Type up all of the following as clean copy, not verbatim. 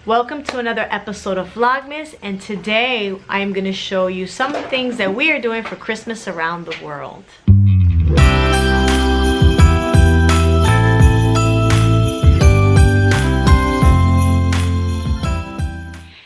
Welcome to another episode of Vlogmas, and today I'm going to show you some things that we are doing for Christmas around the world.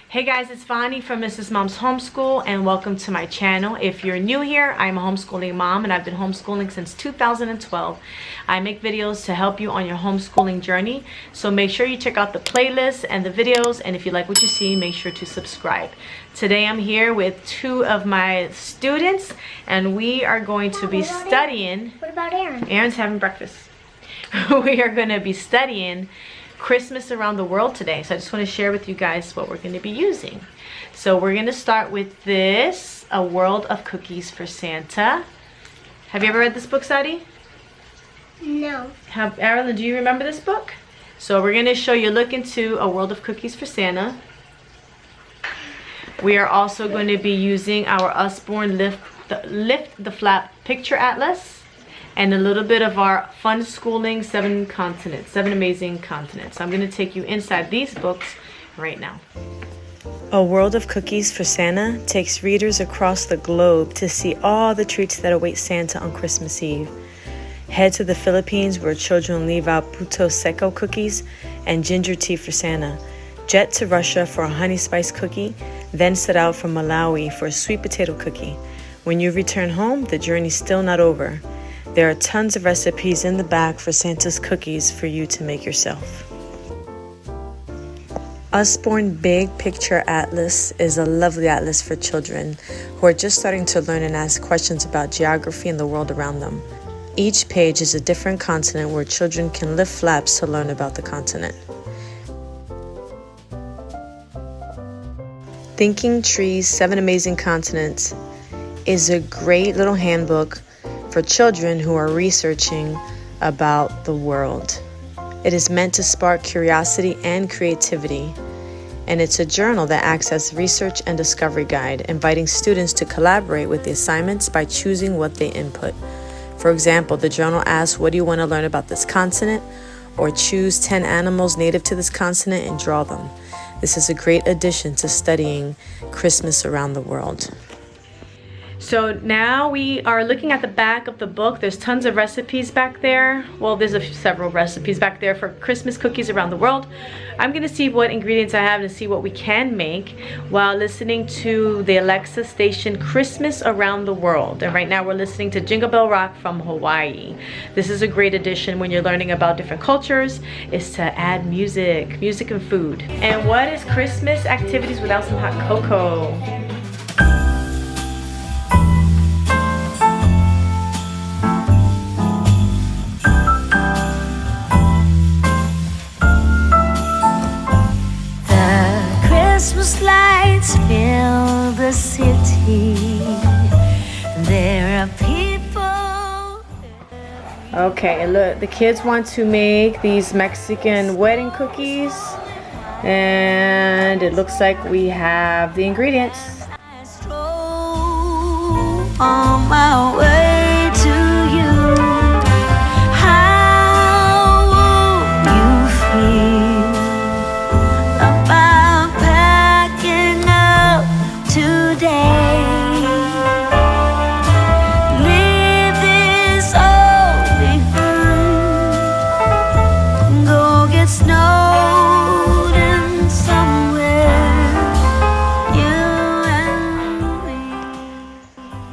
Hey guys, it's Vani from Mrs. Mom's Homeschool, and welcome to my channel. If you're new here, I'm a homeschooling mom and I've been homeschooling since 2012. I make videos to help you on your homeschooling journey, so make sure you check out the playlist and the videos, and if you like what you see, make sure to subscribe. Today I'm here with two of my students and we are going to be studying. What about Aaron? Aaron's having breakfast. We are going to be studying Christmas around the world today, so I just want to share with you guys what we're going to be using. So we're going to start with this, A World of Cookies for Santa. Have you ever read this book, Sadie? No. Arilyn, do you remember this book? So we're going to show you a look into A World of Cookies for Santa. We are also going to be using our Usborne Lift the Flap Picture Atlas, and a little bit of our fun schooling 7 amazing continents. I'm gonna take you inside these books right now. A World of Cookies for Santa takes readers across the globe to see all the treats that await Santa on Christmas Eve. Head to the Philippines where children leave out puto seco cookies and ginger tea for Santa. Jet to Russia for a honey spice cookie, then set out for Malawi for a sweet potato cookie. When you return home, the journey's still not over. There are tons of recipes in the back for Santa's cookies for you to make yourself. Usborne Big Picture Atlas is a lovely atlas for children who are just starting to learn and ask questions about geography and the world around them. Each page is a different continent where children can lift flaps to learn about the continent. Thinking Trees, 7 Amazing Continents is a great little handbook for children who are researching about the world. It is meant to spark curiosity and creativity, and it's a journal that acts as research and discovery guide, inviting students to collaborate with the assignments by choosing what they input. For example, the journal asks, what do you want to learn about this continent? Or choose 10 animals native to this continent and draw them. This is a great addition to studying Christmas around the world. So now we are looking at the back of the book. There's tons of recipes back there. Well, there's several recipes back there for Christmas cookies around the world. I'm gonna see what ingredients I have and see what we can make while listening to the Alexa station Christmas Around the World. And right now we're listening to Jingle Bell Rock from Hawaii. This is a great addition when you're learning about different cultures, is to add music and food. And what is Christmas activities without some hot cocoa? Christmas lights fill the city. There are people. Okay, look, the kids want to make these Mexican wedding cookies, and it looks like we have the ingredients. I stroll on my way to you. How will you feel about packing up today? Leave this all behind. Go get snowed in somewhere, you and me.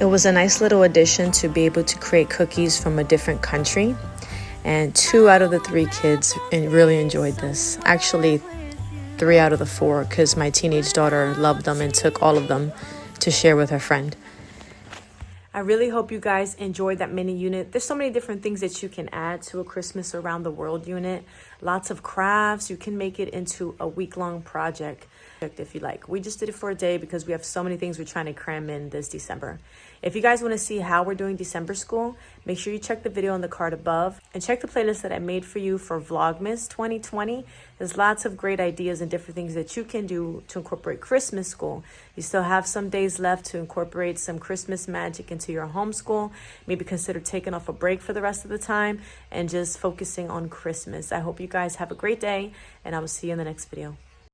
It was a nice little addition to be able to create cookies from a different country, and 2 out of the 3 kids really enjoyed this. Actually, 3 out of the 4, because my teenage daughter loved them and took all of them to share with her friend. I really hope you guys enjoyed that mini unit. There's so many different things that you can add to a Christmas Around the World unit. Lots of crafts. You can make it into a week-long project if you like. We just did it for a day because we have so many things we're trying to cram in this December. If you guys want to see how we're doing December school, make sure you check the video on the card above and check the playlist that I made for you for Vlogmas 2020. There's lots of great ideas and different things that you can do to incorporate Christmas school. You still have some days left to incorporate some Christmas magic into your homeschool. Maybe consider taking off a break for the rest of the time and just focusing on Christmas. I hope you guys have a great day, and I will see you in the next video.